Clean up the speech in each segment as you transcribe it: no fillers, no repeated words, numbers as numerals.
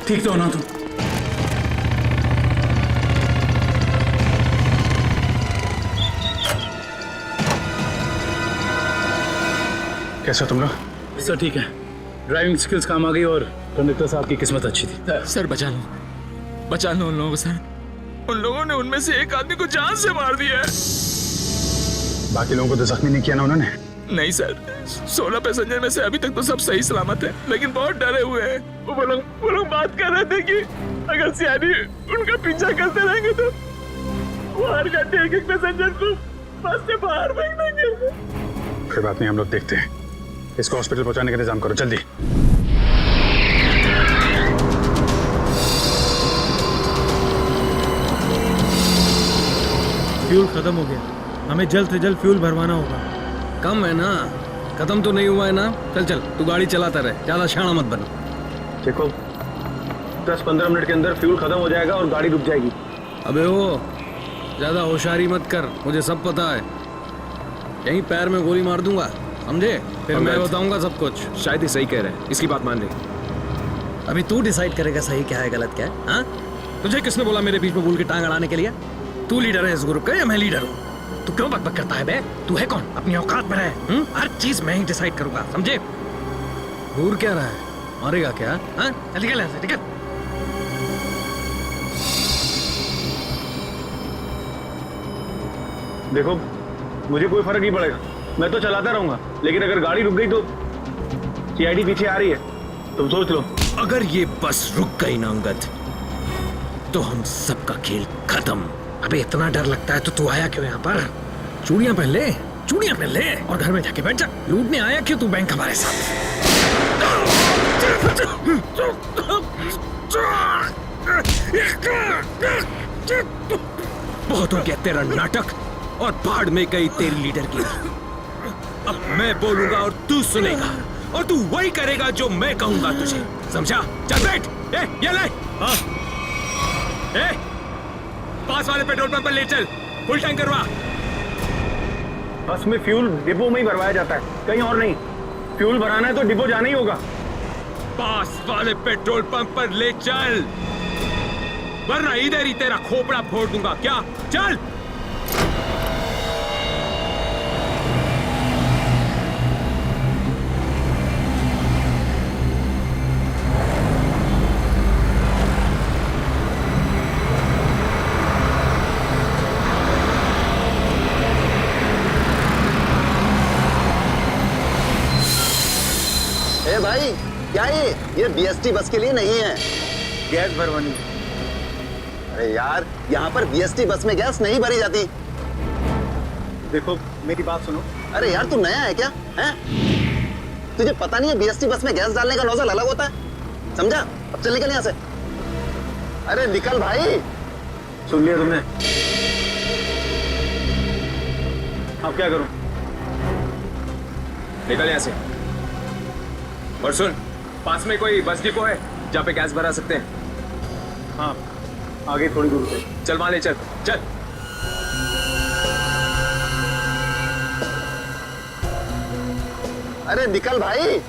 ठीक तो हो ना तुम? कैसे हो तुम लोग? सर ठीक है, ड्राइविंग स्किल्स काम आ गई और कंडक्टर साहब की किस्मत अच्छी थी। सर बचा लो उन लोगों को सर। उन लोगों ने उनमें से एक आदमी को जान से मार दिया है। बाकी लोगों को तो जख्मी नहीं किया ना उन्होंने? नहीं सर, 16 पैसेंजर में से अभी तक तो सब सही सलामत है, लेकिन बहुत डरे हुए हैं। वो लोग बात कर रहे थे कि अगर सियारी उनका पीछा करते रहेंगे तो वो हर घंटे एक पैसेंजर को बस से बाहर फेंक देंगे। कोई बात नहीं, हम लोग देखते हैं। इसको हॉस्पिटल पहुंचाने का इंतजाम करो जल्दी। फ्यूल खत्म हो गया, हमें जल्द से जल्द फ्यूल भरवाना होगा। कम है ना, खत्म तो नहीं हुआ है ना। चल तू गाड़ी चलाता रहे, ज्यादा शाना मत बनो। देखो 10-15 मिनट के अंदर फ्यूल खत्म हो जाएगा और गाड़ी रुक जाएगी। अबे वो ज्यादा होशियारी मत कर, मुझे सब पता है। यहीं पैर में गोली मार दूंगा, समझे? फिर मैं बताऊंगा सब कुछ। शायद ही सही कह रहे हैं, इसकी बात मान ले। अभी तू डिसाइड करेगा सही क्या है गलत क्या है। हाँ, तुझे किसने बोला मेरे बीच में भूल के टांग अड़ाने के लिए? तू लीडर है इस ग्रुप का या मैं लीडर हूँ? तू क्यों बकबक करता है बे? तू है कौन? अपनी औकात में रहे। हर चीज मैं ही डिसाइड करूंगा, समझे? घूर क्या रहा है? मारेगा क्या? हाँ, चल निकल यहाँ से, निकल। देखो मुझे कोई फर्क नहीं पड़ेगा, मैं तो चलाता रहूंगा, लेकिन अगर गाड़ी रुक गई तो सीआईडी पीछे आ रही है, तुम सोच लो। अगर ये बस रुक गई ना अंगद, तो हम सबका खेल खत्म। अबे इतना डर लगता है तो तू आया क्यों यहाँ पर? चूड़ियां पहन ले और घर में जाके बैठ जा। लूटने आया क्यों तू बैंक हमारे साथ? बहुत हो गया तेरा नाटक और भाड़ में गई तेरी लीडर की। अब मैं बोलूंगा और तू सुनेगा और तू वही करेगा जो मैं कहूंगा तुझे, समझा? चल बैठ। ये ले। हाँ। पास वाले पेट्रोल पंप पर ले चल, फुल टैंक करवा। बस में फ्यूल डिपो में ही भरवाया जाता है, कहीं और नहीं। फ्यूल भराना है तो डिपो जाना ही होगा। पास वाले पेट्रोल पंप पर ले चल, वरना इधर ही तेरा खोपड़ा फोड़ दूंगा। क्या? चल। ए भाई, क्या ये बीएसटी बस के लिए नहीं है। गैस भरवानी। अरे यार, यहाँ पर बीएसटी बस में गैस नहीं भरी जाती। देखो मेरी बात सुनो। अरे यार तू नया है क्या? हैं? तुझे पता नहीं है बीएसटी बस में गैस डालने का नोजल अलग होता है, समझा? अब चल निकल यहाँ से। अरे निकल भाई। सुन लिया तुमने? अब क्या करूं? निकल यहाँ से। और सुन, पास में कोई बस डिपो है जहाँ पे गैस भरा सकते हैं? हाँ, आगे थोड़ी दूर पे। चल वहां ले चल। चल। अरे निकल भाई।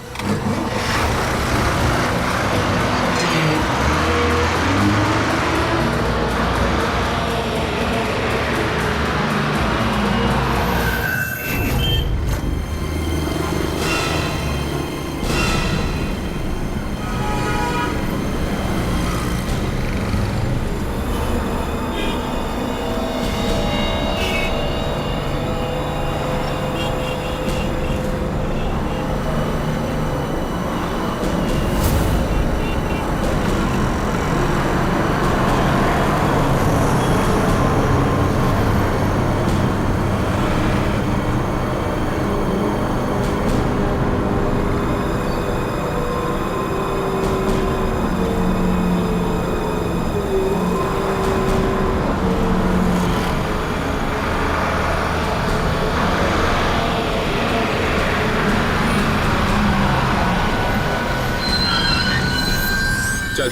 चल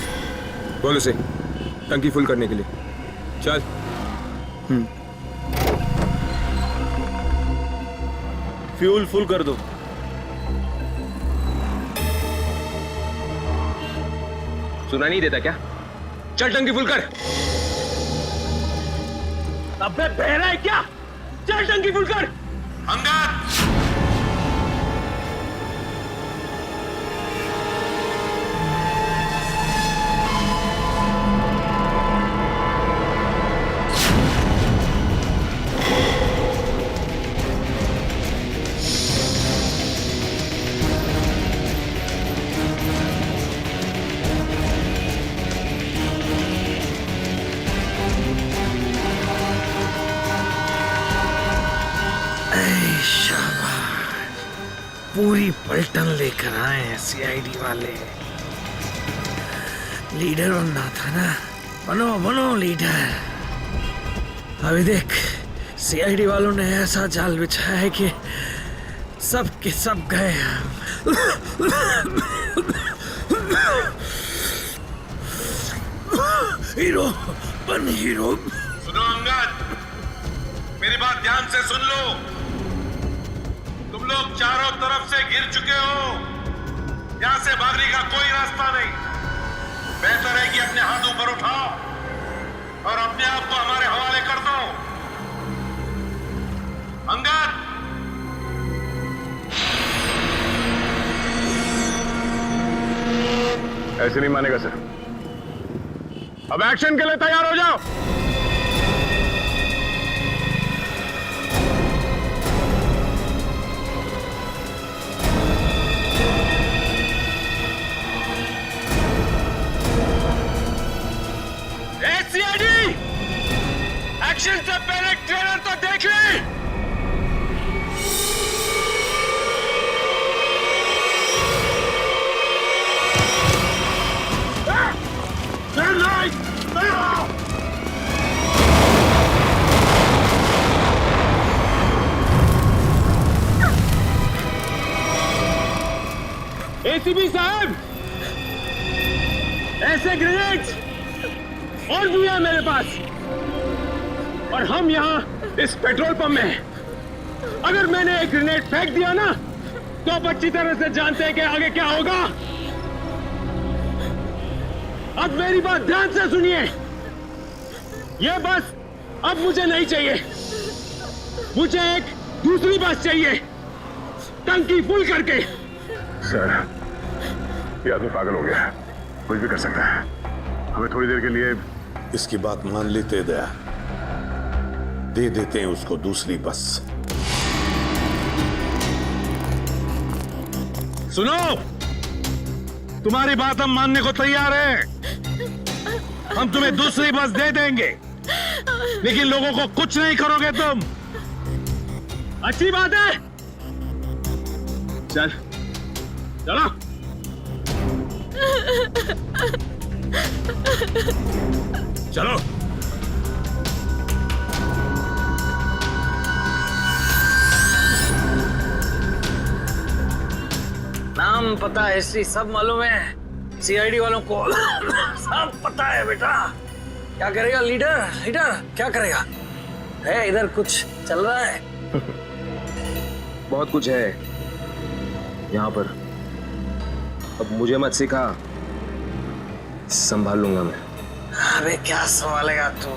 बोल उसे टंकी फुल करने के लिए। चल। फ्यूल फुल कर दो। सुना नहीं देता क्या? चल टंकी फुल कर। अबे बहरा है क्या? चल टंकी फुल कर। अंगद, पूरी पलटन लेकर आए हैं सीआईडी वाले। लीडर बनना था ना, बनो बनो लीडर। अभी देख, सीआईडी वालों ने ऐसा जाल बिछाया है कि सब के सब गए। हीरो बन हीरो। सुनो अंगद, मेरी बात ध्यान से सुन लो। तुम लोग चारों तरफ से घिर चुके हो। यहां से भागने का कोई रास्ता नहीं। बेहतर है कि अपने हाथ ऊपर उठाओ और अपने आप को हमारे हवाले कर दो। अंगद, ऐसे नहीं मानेगा सर। अब एक्शन के लिए तैयार हो जाओ। एक्शन से पहले ट्रेलर तो देख ले। एसीपी साहब, ऐसे ग्रेनेड्स और भी है मेरे पास, और हम यहाँ इस पेट्रोल पंप में हैं। अगर मैंने एक ग्रेनेड फेंक दिया ना, तो आप अच्छी तरह से जानते हैं कि आगे क्या होगा। अब मेरी बात ध्यान से सुनिए। यह बस अब मुझे नहीं चाहिए, मुझे एक दूसरी बस चाहिए, टंकी फुल करके। सर, ये आदमी पागल हो गया है, कुछ भी कर सकता है। हमें थोड़ी देर के लिए इसकी बात मान लेते दया, दे देते हैं उसको दूसरी बस। सुनो, तुम्हारी बात हम मानने को तैयार हैं। हम तुम्हें दूसरी बस दे देंगे, लेकिन लोगों को कुछ नहीं करोगे तुम। अच्छी बात है, चल चलो। चलो। नाम पता हिस्ट्री सब मालूम है सीआईडी वालों को। सब पता है बेटा। क्या करेगा लीडर? लीडर क्या करेगा? है इधर कुछ चल रहा है? बहुत कुछ है यहाँ पर। अब मुझे मत सिखा, संभाल लूंगा मैं। अबे क्या संभालेगा तू?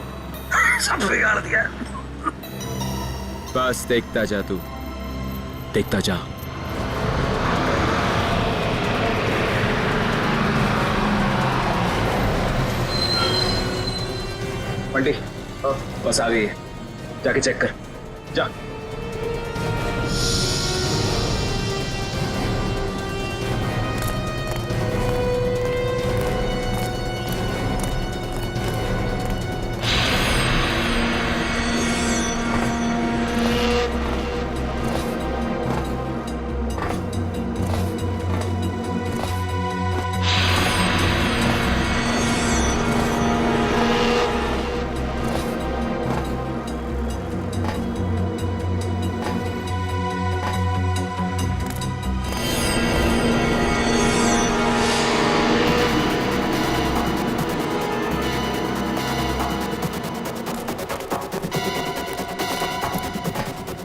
सब बिगाड़ दिया। बस देखता जा तू, देखता जा। बंटी, बस आ गई है, जाके चेक कर। जा।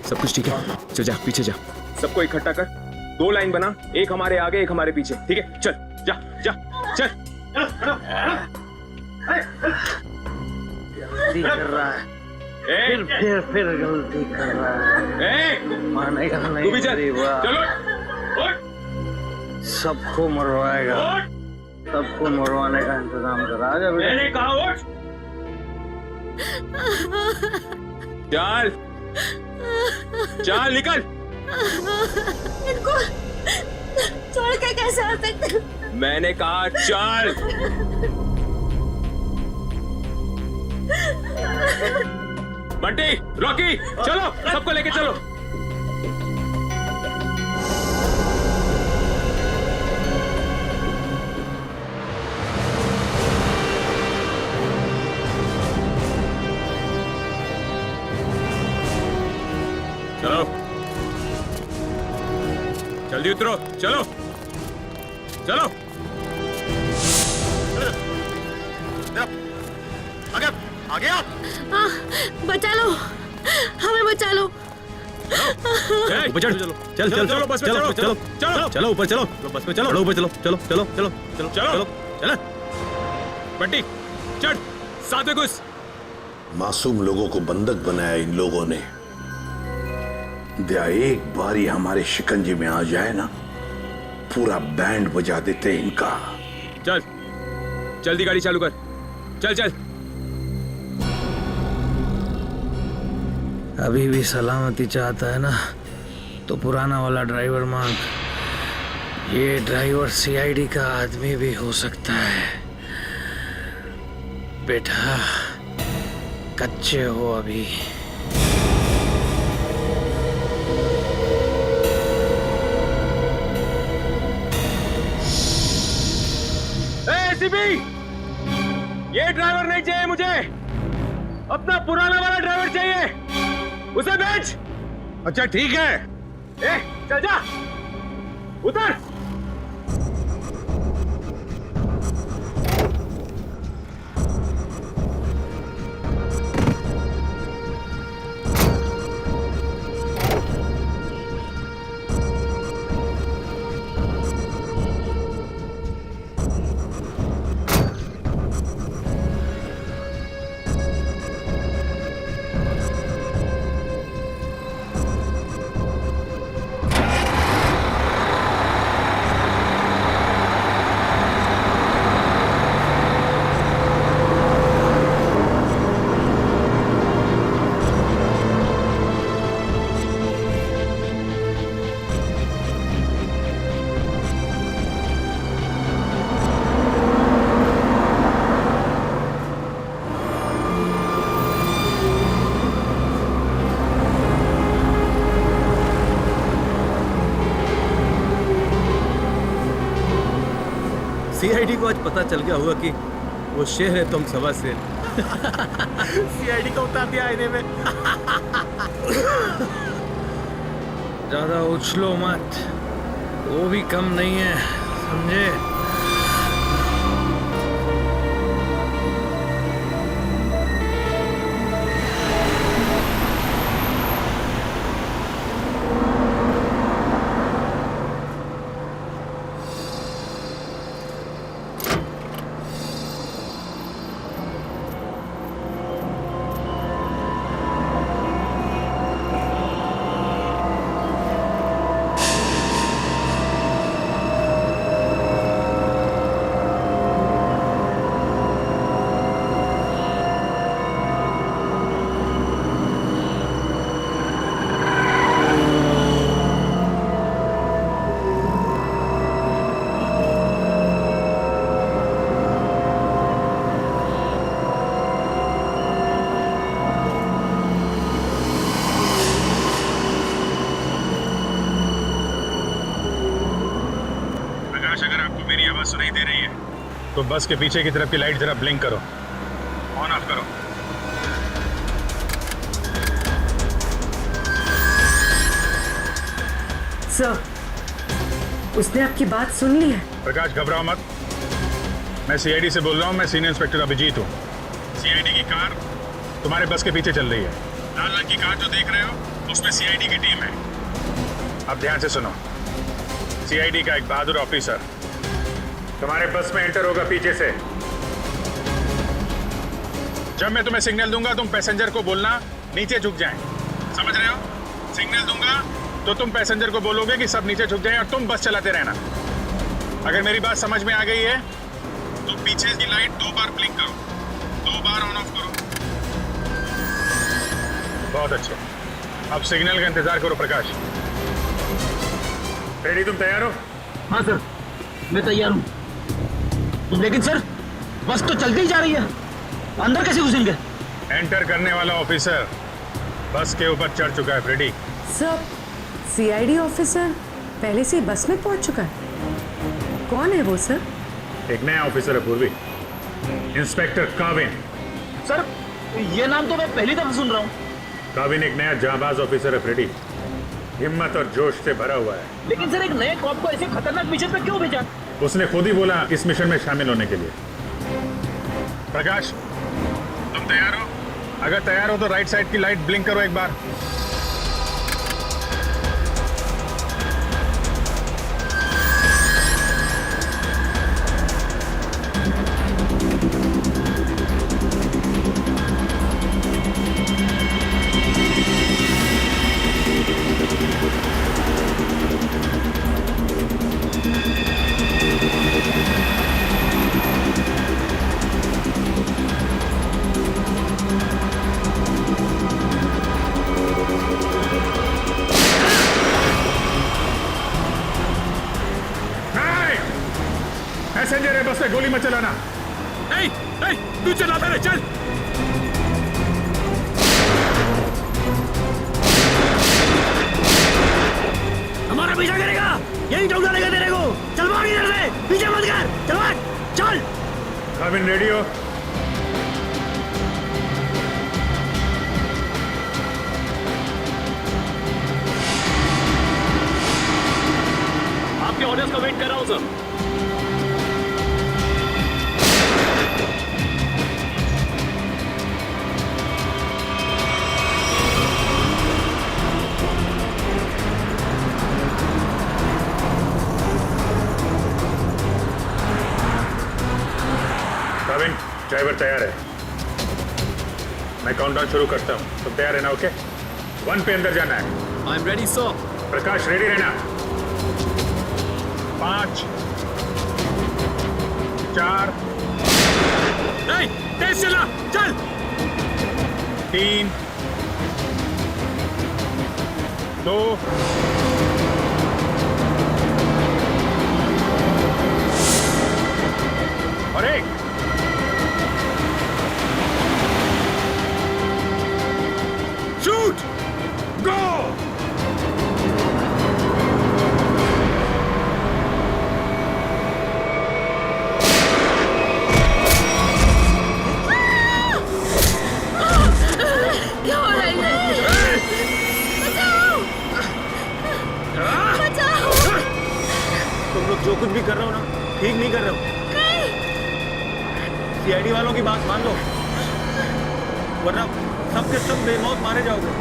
सब कुछ ठीक है? चल जा, पीछे जा। सबको इकट्ठा कर, 2 लाइन बना, एक हमारे आगे एक हमारे पीछे। ठीक है, चल जा जा चल। गलती कर रहा है, फिर गलती कर रहा है। मानेगा नहीं, तू भी चल, गरीबा। चलो सबको मरवाएगा, सबको मरवाने का इंतजाम करा। आजा बेटा। मैंने कहा उठ। चल चल निकल। इनको छोड़ के कैसे आ सकते? मैंने कहा चल। बंटी, रॉकी, चलो सबको लेके चलो। चलो जल्दी उतरो, चलो चलो। आगे आओ। बचा लो, हमें बचा लो। ऊपर चढ़, चलो चल चल चलो बस में चलो चलो चलो चलो ऊपर चलो बस में चलो ऊपर चलो चलो चलो चलो चलो चलो चलो बंटी चढ़, साथ में घुस। मासूम लोगों को बंधक बनाया इन लोगों ने। दया एक बारी हमारे शिकंजे में आ जाए ना, पूरा बैंड बजा देते इनका। चल जल्दी गाड़ी चालू कर, चल चल। अभी भी सलामती चाहता है ना तो पुराना वाला ड्राइवर मांग। ये ड्राइवर सीआईडी का आदमी भी हो सकता है। बेटा कच्चे हो अभी। एसीपी, ये ड्राइवर नहीं चाहिए मुझे, अपना पुराना वाला ड्राइवर चाहिए। उसे भेज। अच्छा ठीक है। ए, चल जा, उतर। सीआईडी को आज पता चल गया होगा कि वो शेर है, तुम सवा शेर। सीआईडी को उतार दिया आईने में। ज्यादा उछलो मत, वो भी कम नहीं है, समझे? सुनाई दे रही है तो बस के पीछे की तरफ की लाइट जरा ब्लिंक करो, ऑन ऑफ करो। सर, उसने आपकी बात सुन ली है? प्रकाश घबराओ मत, मैं सीआईडी से बोल रहा हूँ। मैं सीनियर इंस्पेक्टर अभिजीत हूँ। सीआईडी की कार तुम्हारे बस के पीछे चल रही है। लाल रंग की कार जो देख रहे हो उसमें सीआईडी की टीम है। अब ध्यान से सुनो, सीआईडी का एक बहादुर ऑफिसर तुम्हारे बस में एंटर होगा पीछे से। जब मैं तुम्हें सिग्नल दूंगा तुम पैसेंजर को बोलना नीचे झुक जाएं। समझ रहे हो? सिग्नल दूंगा तो तुम पैसेंजर को बोलोगे कि सब नीचे झुक जाएं और तुम बस चलाते रहना। अगर मेरी बात समझ में आ गई है तो पीछे की लाइट 2 बार ब्लिंक करो, 2 बार ऑन ऑफ करो। बहुत अच्छे। अब सिग्नल का इंतजार करो प्रकाश। रेडी? तुम तैयार हो? हाँ सर, मैं तैयार हूँ। लेकिन सर बस तो चलती ही जा रही है, अंदर कैसे घुसेंगे? एंटर करने वाला ऑफिसर बस के ऊपर चढ़ चुका है फ्रेडी। सर, सीआईडी ऑफिसर पहले से ही बस में पहुंच चुका है। कौन है वो सर? एक नया ऑफिसर है पूर्वी, इंस्पेक्टर काविन। सर ये नाम तो मैं पहली दफा सुन रहा हूँ। काविन एक नया जाबाज ऑफिसर है फ्रेडी, हिम्मत और जोश से भरा हुआ है। लेकिन सर एक नए कॉप को ऐसे खतरनाक मिशन पे क्यों भेजा? उसने खुद ही बोला इस मिशन में शामिल होने के लिए। प्रकाश तुम तैयार हो? अगर तैयार हो तो राइट साइड की लाइट ब्लिंक करो एक बार। पैसेंजर है, बस में गोली मत चलाना। तू चलाता रहे, चल। हमारा पीछा करेगा, यही ठोक डालेगा तेरे को। चल भाग इधर से, पीछे मत कर, चल भाग, चल। काविन रेडी हो? आपके ऑर्डर्स का वेट कर रहा हूँ सर। काविन ड्राइवर तैयार है, मैं काउंटडाउन शुरू करता हूँ। तुम तैयार है ना? ओके 1 पे अंदर जाना है। I am ready sir. Prakash ready रहना। 5 4 तेज चला, चल। 3 2 और 1। शूट, गो। क्या हो रहा है? बचाओ! बचाओ! तुम लोग जो कुछ भी कर रहे हो ना, ठीक नहीं कर रहे हो। सीआईडी वालों की बात मान लो, वरना सबके सब बेमौत मारे जाओगे।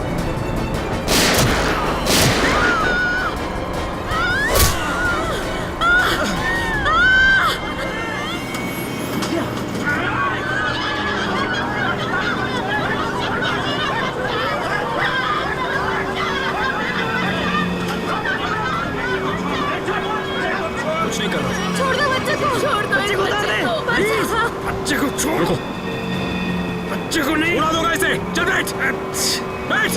कुछ नहीं कर रहा। छोड़ दो बच्चे को, छोड़ दो इस बच्चे को, बचाओ। बच्चे को छोड़ो, बच्चे को नहीं उड़ा दूंगा इसे। चल बैठ, बैठ।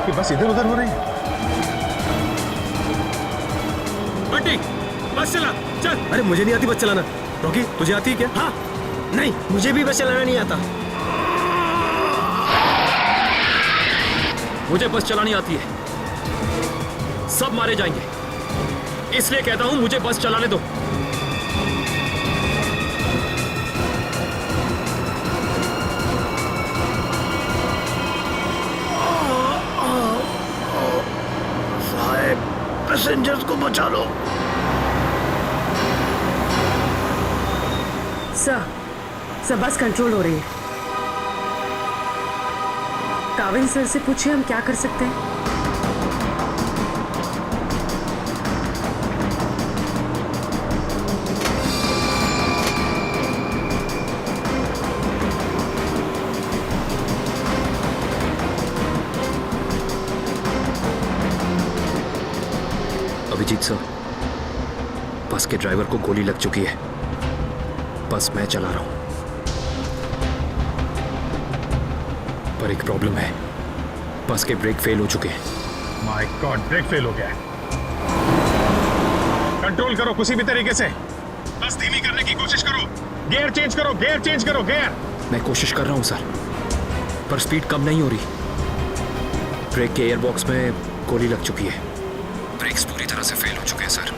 कि बस इधर उधर हो रही है। बंटी बस चला, चल। अरे मुझे नहीं आती बस चलाना। रॉकी तुझे आती है क्या? हाँ, नहीं मुझे भी बस चलाना नहीं आता। मुझे बस चलानी आती है, सब मारे जाएंगे, इसलिए कहता हूं मुझे बस चलाने दो। साहब, पैसेंजर्स को बचा लो। सर, बस कंट्रोल हो रही है। काविन सर से पूछिए हम क्या कर सकते हैं। अभिजीत सर, बस के ड्राइवर को गोली लग चुकी है। बस मैं चला रहा हूं, पर एक प्रॉब्लम है। बस के ब्रेक फेल हो चुके हैं। माय गॉड, ब्रेक फेल हो गया है। कंट्रोल करो किसी भी तरीके से। बस धीमी करने की कोशिश करो। गियर चेंज करो, गियर चेंज करो, गियर। मैं कोशिश कर रहा हूं सर, पर स्पीड कम नहीं हो रही। ब्रेक के एयरबॉक्स में गोली लग चुकी है। ब्रेक्स पूरी तरह से फेल हो चुके हैं सर।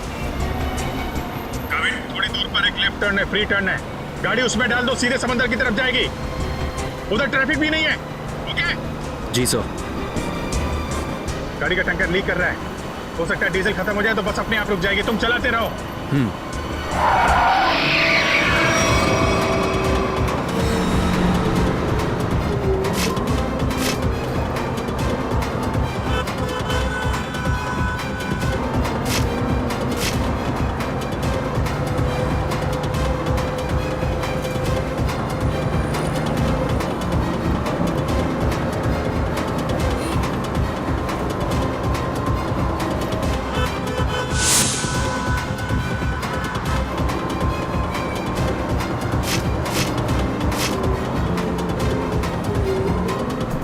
काविन, थोड़ी दूर पर एक लेफ्ट टर्न है, फ्री टर्न है। गाड़ी उसमें डाल दो, सीधे समंदर की तरफ जाएगी। उधर ट्रैफिक भी नहीं है। ओके? जी सर। गाड़ी का टैंकर लीक कर रहा है। हो सकता है डीजल खत्म हो जाए तो बस अपने आप रुक जाएगी। तुम चलाते रहो।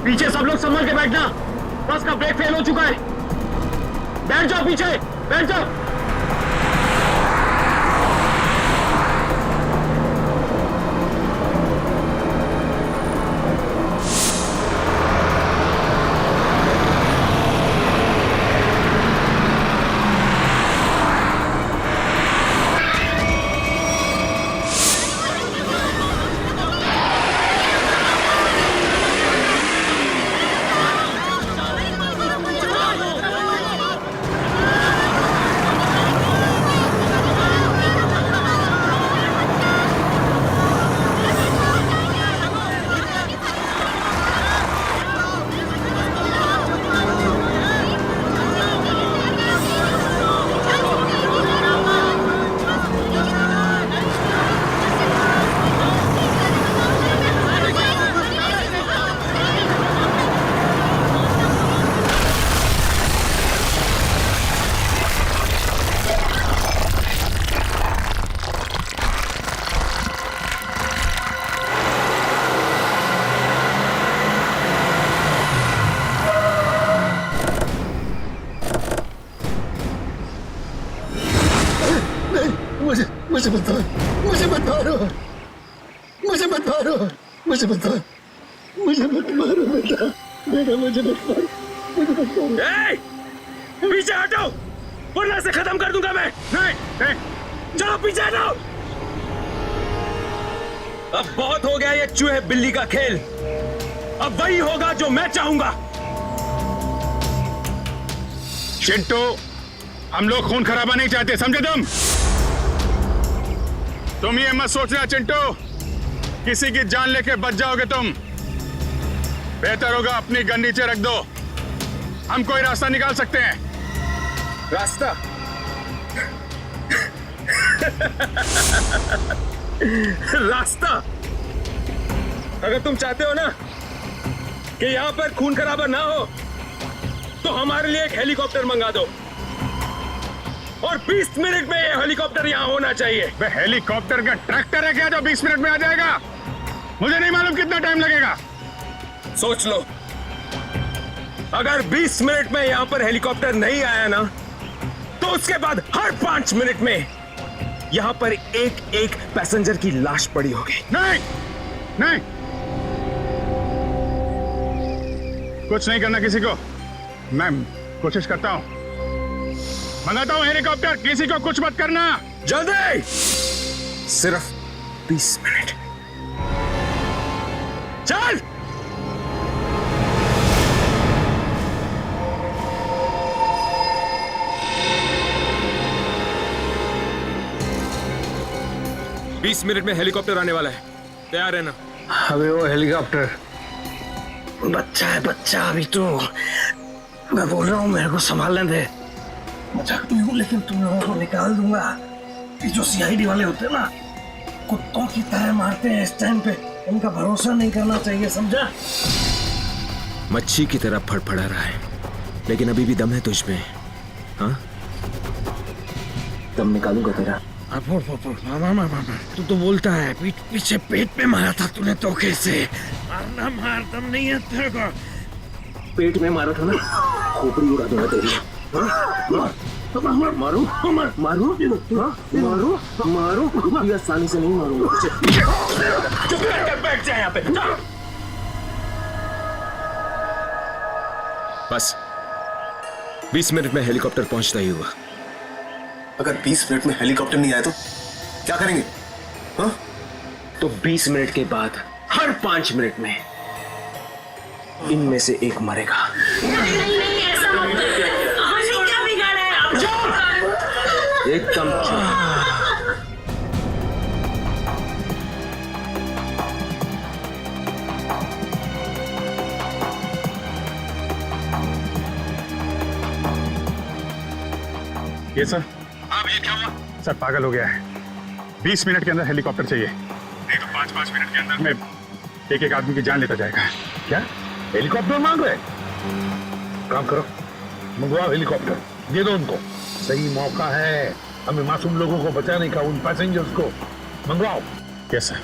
पीछे सब लोग संभल के बैठना। बस का ब्रेक फेल हो चुका है। बैठ जाओ पीछे, बैठ जाओ। मुझे मत मारो, मुझे मत मारो, मुझे मत मारो, मुझे मत मारो, मुझे मत मारो बेटा, बेटा मुझे मत मारो, मुझे मत मारो। पीछे हटो, वरना से खत्म कर दूंगा मैं। नहीं, चलो पीछे हटो। अब बहुत हो गया ये चूहे बिल्ली का खेल। अब वही होगा जो मैं चाहूंगा। चिंटू, हम लोग खून खराबा नहीं चाहते, समझे तुम ये मत सोचना चिंटू, किसी की जान लेके बच जाओगे तुम। बेहतर होगा अपनी गन नीचे रख दो। हम कोई रास्ता निकाल सकते हैं। रास्ता? रास्ता? अगर तुम चाहते हो ना कि यहां पर खून खराबा ना हो, तो हमारे लिए एक हेलीकॉप्टर मंगा दो। और 20 मिनट में ये हेलीकॉप्टर यहाँ होना चाहिए। हेलीकॉप्टर का ट्रैक्टर है क्या जो 20 मिनट में आ जाएगा? मुझे नहीं मालूम कितना टाइम लगेगा। सोच लो, अगर 20 मिनट में यहाँ पर हेलीकॉप्टर नहीं आया ना, तो उसके बाद हर 5 मिनट में यहाँ पर एक एक पैसेंजर की लाश पड़ी होगी। नहीं, नहीं, कुछ नहीं करना किसी को। मैं कोशिश करता हूं, मंगाता हूं हेलीकॉप्टर। किसी को कुछ मत करना। जल्दी, सिर्फ 20 मिनट। चल। बीस मिनट में हेलीकॉप्टर आने वाला है, तैयार है ना? अबे वो हेलीकॉप्टर बच्चा है बच्चा अभी तो। मैं बोल रहा हूँ मेरे को संभालने दे। मजाक नहीं हूँ लेकिन तुम लोगों को निकाल दूंगा। ये जो सीआईडी वाले होते हैं ना, कुत्तों की तरह मारते हैं इस टाइम पे। उनका भरोसा नहीं करना चाहिए, समझा? मच्छी की तरह फड़फड़ा रहा है, लेकिन अभी भी दम है तुझ में। हाँ, दम निकालूंगा तेरा। तू तो बोलता है पीठ पीछे पेट में मारा था तूने धोखे से। मारना मार, दम नहीं है तेरे को। पेट में मारा था ना, खोपड़ी उड़ा दूंगा तेरी। मारू मारू मारू मारू, ये आसानी से नहीं मारूंगा। चुप करके बैठ जा यहाँ पे। बस 20 मिनट में हेलीकॉप्टर पहुंचता ही हुआ। अगर 20 मिनट में हेलीकॉप्टर नहीं आया तो क्या करेंगे? हाँ? तो 20 मिनट के बाद हर 5 मिनट में इनमें से एक मरेगा। एकदम ये सर। अब ये क्या हुआ? सर पागल हो गया है। 20 मिनट के अंदर हेलीकॉप्टर चाहिए, नहीं तो 5-5 मिनट के अंदर में एक आदमी की जान लेता जाएगा। क्या हेलीकॉप्टर मांग रहे? काम करो, मंगवाओ हेलीकॉप्टर, दे दो उनको। सही मौका है हमें मासूम लोगों को बचाने का, उन पैसेंजर्स को। मंगवाओ। Yes sir.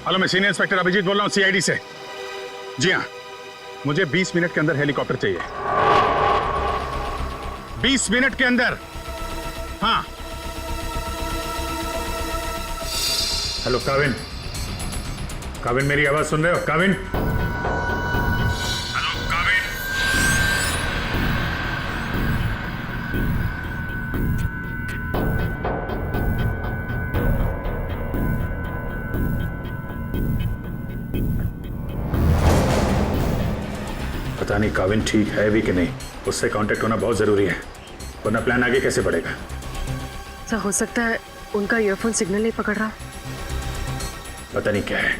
हेलो, मैं सीनियर इंस्पेक्टर अभिजीत बोल रहा हूँ सीआईडी से। जी हाँ, मुझे 20 मिनट के अंदर हेलीकॉप्टर चाहिए। 20 मिनट के अंदर। हाँ। हेलो काविन, काविन मेरी आवाज सुन रहे हो? काविन, हेलो काविन। पता नहीं काविन ठीक है भी कि नहीं, उससे कांटेक्ट होना बहुत जरूरी है, वरना प्लान आगे कैसे बढ़ेगा। सर हो सकता है उनका ईयरफोन सिग्नल नहीं पकड़ रहा। पता नहीं क्या है।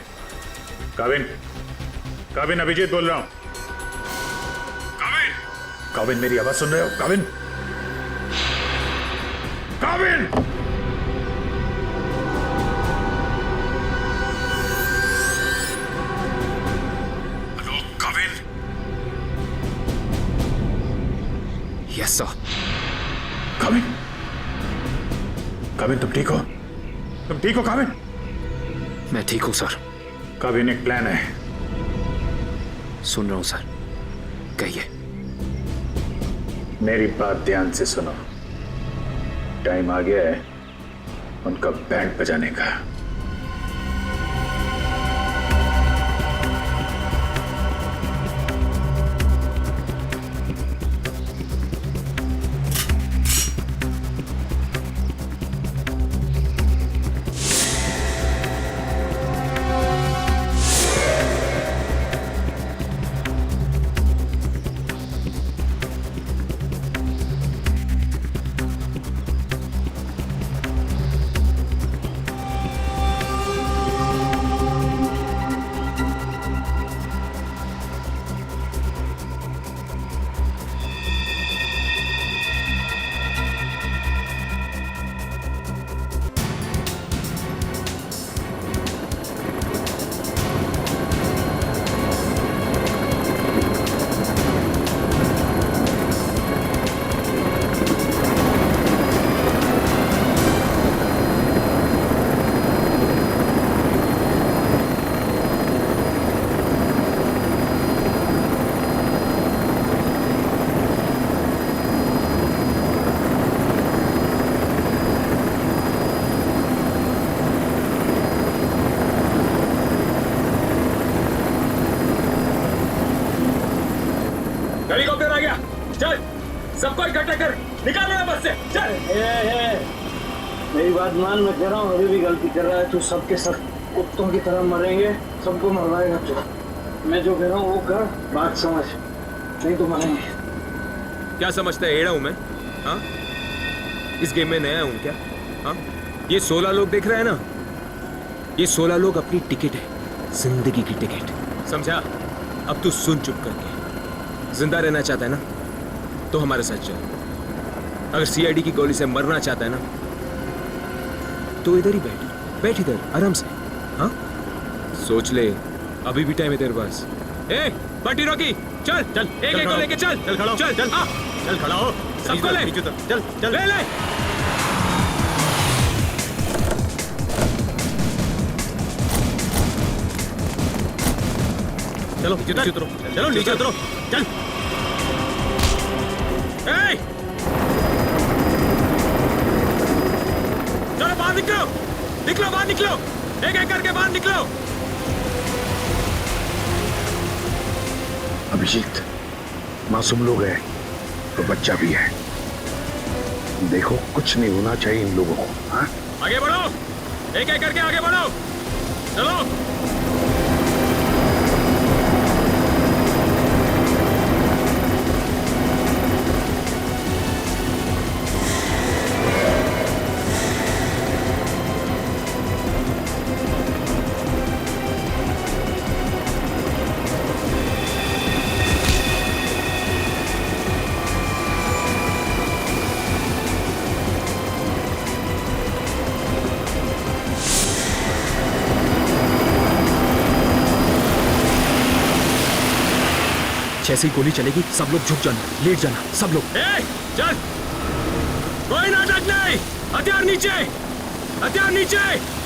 काविन, काविन अभिजीत बोल रहा हूं। काविन, काविन मेरी आवाज सुन रहे हो? Kavin, Kavin. Hello Kavin. Yes sir. Kavin, Kavin तुम ठीक हो? तुम ठीक हो काविन? मैं ठीक हूं सर। काविन एक प्लान है। सुन रहा हूं सर, कहिए। मेरी बात ध्यान से सुनो। टाइम आ गया है उनका बैंड बजाने का। हेलीकॉप्टर आ गया, चल सबको इकट्ठा कर, निकाल लेना बस से, चल। मेरी बात मान, मैं कह रहा हूँ अभी भी गलती कर रहा है तू। सबके सब कुत्तों की तरह मरेंगे, सबको मरवाएगा तू। मैं जो कह रहा हूँ वो कर, बात समझ, नहीं तो मरेंगे। क्या समझता है एड़ा हूं मैं? हाँ, इस गेम में नया हूं क्या? हाँ, ये 16 लोग देख रहे हैं ना, ये 16 लोग अपनी टिकट है, जिंदगी की टिकट, समझा? अब तू सुन चुप करके। जिंदा रहना चाहता है ना, तो हमारे साथ चल। अगर सीआईडी की गोली से मरना चाहता है ना, तो इधर ही बैठ इधर आराम से। हाँ, सोच ले, अभी भी टाइम है तेरे पास। ए, पट्टी रोकी, चल चल, एक को लेके चल, चल खड़ा हो, चल चल चल खड़ा हो, सबको ले, चल चल ले ले। चलो नीचे उतरो, चलो नीचे उतरो, चल। चलो बाहर निकलो, निकलो बाहर निकलो, एक एक करके बाहर निकलो। अभिजीत, मासूम लोग हैं तो बच्चा भी है। देखो कुछ नहीं होना चाहिए इन लोगों को। हाँ, आगे बढ़ो, एक एक करके आगे बढ़ो, चलो। जैसे ही गोली चलेगी सब लोग झुक जाना, लेट जाना, सब लोग। चल, कोई नाटक नहीं, हथियार नीचे, हथियार नीचे।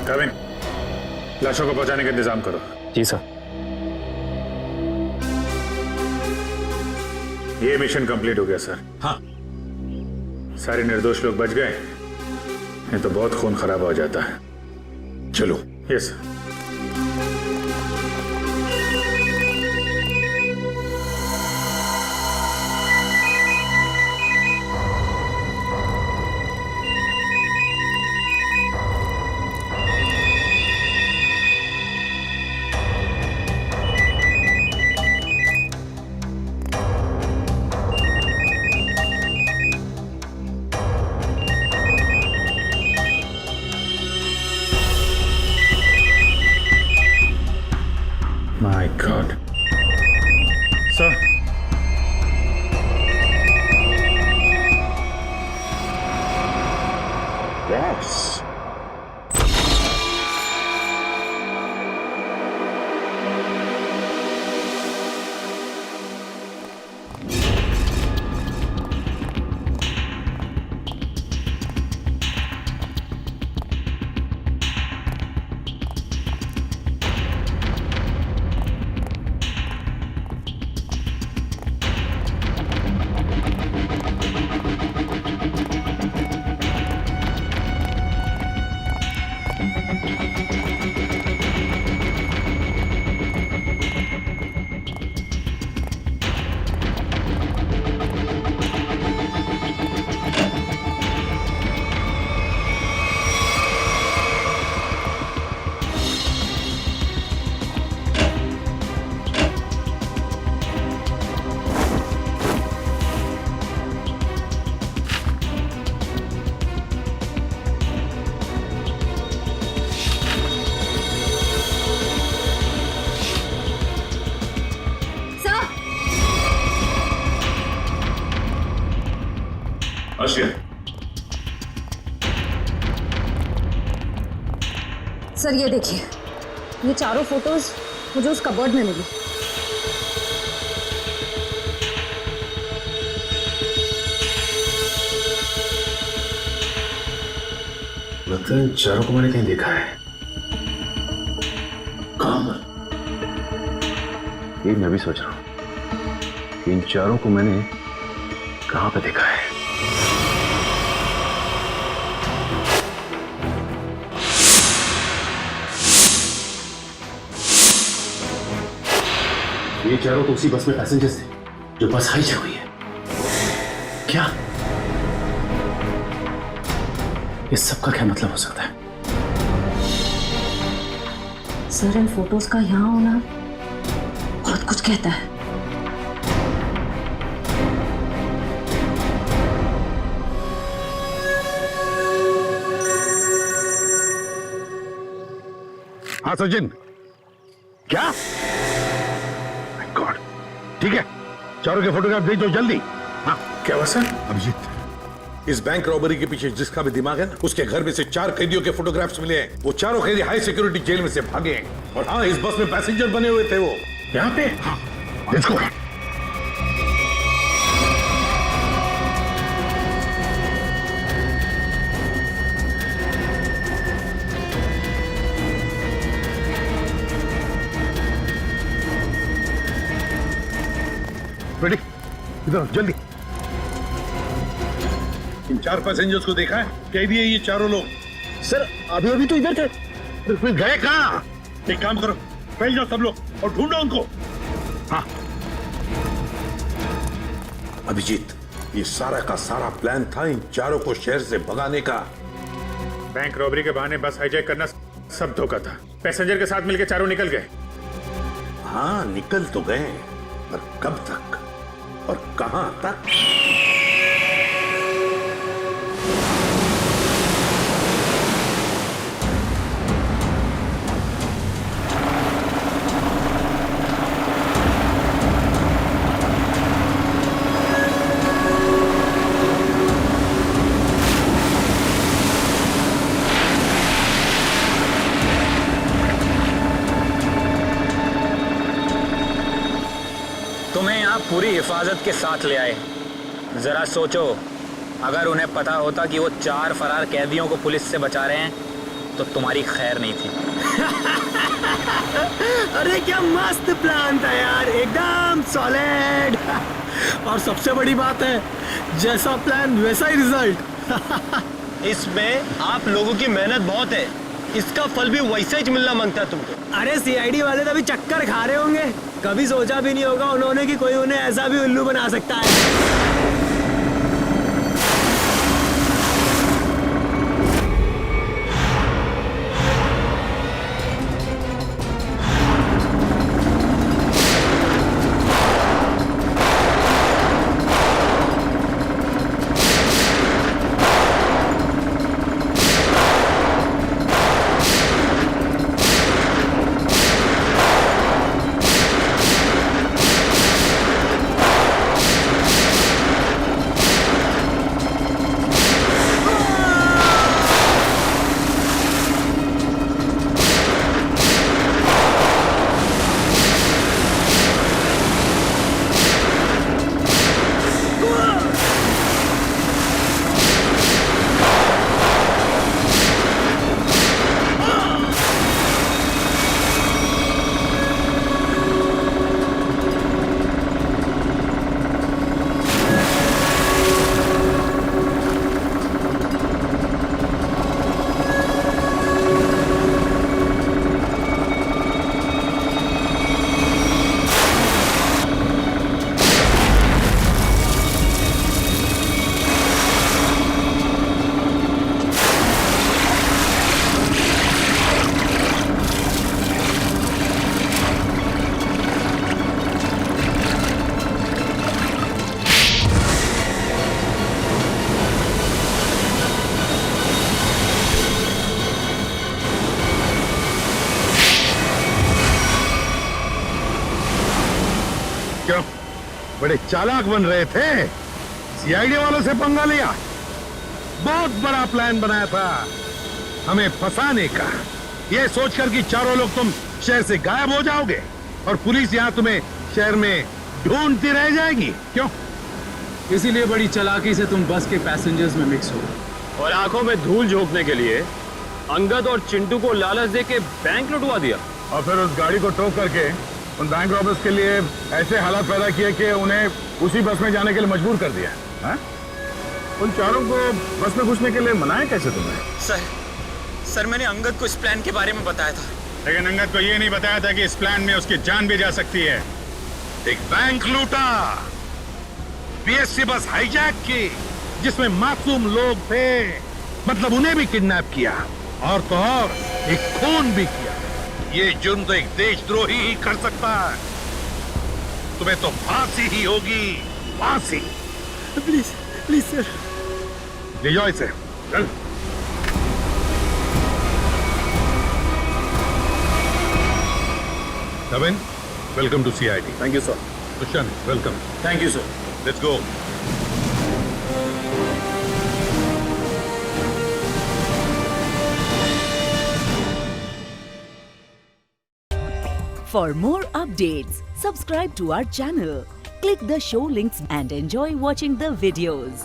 कविन, लाशों को पहुंचाने का इंतजाम करो। जी सर। ये मिशन कंप्लीट हो गया सर। हाँ, सारे निर्दोष लोग बच गए, नहीं तो बहुत खून खराब हो जाता है। चलो। Yes sir. सर ये देखिए, ये चारों फोटोज मुझे उस कबर्ड में मिली। लगता है इन चारों को मैंने कहीं देखा है। कहाँ? ये मैं भी सोच रहा हूं कि इन चारों को मैंने कहां पे देखा है। ये चारों तो उसी बस में पैसेंजर्स थे जो बस हाईजैक हुई है। क्या इस सब का क्या मतलब हो सकता है? सर इन फोटोज का यहाँ होना बहुत कुछ कहता है। हाँ सचिन, क्या? गॉड, ठीक है, चारों के फोटोग्राफ भेज दो जल्दी। हाँ क्या हुआ सर? अभिजीत, इस बैंक रॉबरी के पीछे जिसका भी दिमाग है ना, उसके घर में से 4 कैदियों के फोटोग्राफ्स मिले हैं। वो चारों कैदी हाई सिक्योरिटी जेल में से भागे हैं। और हाँ, इस बस में पैसेंजर बने हुए थे वो। यहाँ पे? हाँ, लेट्स गो। रेडी, इधर जल्दी। इन 4 पैसेंजर्स को देखा है? कैदी है ये चारों लोग। सर अभी अभी तो इधर थे। फिर गए कहाँ? एक काम करो, फैल जाओ सब लोग और ढूंढो उनको। हाँ अभिजीत, ये सारा का सारा प्लान था इन चारों को शहर से भगाने का। बैंक रॉबरी के बहाने बस हाईजैक करना सब धोखा था। पैसेंजर के साथ मिलकर चारों निकल गए। हाँ निकल तो गए, पर कब तक और कहां तक? तुम्हें यहाँ पूरी हिफाजत के साथ ले आए। जरा सोचो, अगर उन्हें पता होता कि वो 4 फरार कैदियों को पुलिस से बचा रहे हैं तो तुम्हारी खैर नहीं थी। अरे क्या मस्त प्लान था यार, एकदम सॉलिड। और सबसे बड़ी बात है, जैसा प्लान वैसा ही रिजल्ट। इसमें आप लोगों की मेहनत बहुत है, इसका फल भी वैसा ही मिलना मांगता है तुमको। अरे सीआईडी वाले तो अभी चक्कर खा रहे होंगे। कभी सोचा भी नहीं होगा उन्होंने कि कोई उन्हें ऐसा भी उल्लू बना सकता है। क्यों, बड़े चालाक बन रहे थे? सीआईडी वालों से पंगा लिया? बहुत बड़ा प्लान बनाया था हमें फंसाने का, ये सोचकर कि चारों लोग तुम शहर से गायब हो जाओगे और पुलिस यहाँ तुम्हें शहर में ढूंढती रह जाएगी। क्यों? इसीलिए बड़ी चालाकी से तुम बस के पैसेंजर्स में मिक्स हो और आंखों में धूल झोंकने के लिए अंगद और चिंटू को लालच दे के बैंक लुटवा दिया और फिर उस गाड़ी को टो करके उन बैंक रॉबर्स के लिए ऐसे हालात पैदा किए कि उन्हें उसी बस में जाने के लिए मजबूर कर दिया। हाँ? उन चारों को बस में घुसने के लिए मनाया कैसे तुमने? सर मैंने अंगद को इस प्लान के बारे में बताया था, लेकिन अंगद को ये नहीं बताया था कि इस प्लान में उसकी जान भी जा सकती है। एक बैंक लूटा, बीएससी बस हाईजैक की जिसमें मासूम लोग थे, मतलब उन्हें भी किडनैप किया और तो और एक खून भी किया। ये जुर्म तो एक देशद्रोही ही कर सकता है। तुम्हें तो फांसी ही होगी, फांसी। प्लीज प्लीज सर, ले जाओ इसे, चल। Navin, welcome to CID. Thank you sir. Dushyant, welcome. Thank you sir. Let's go. For more updates, subscribe to our channel, click the show links and enjoy watching the videos.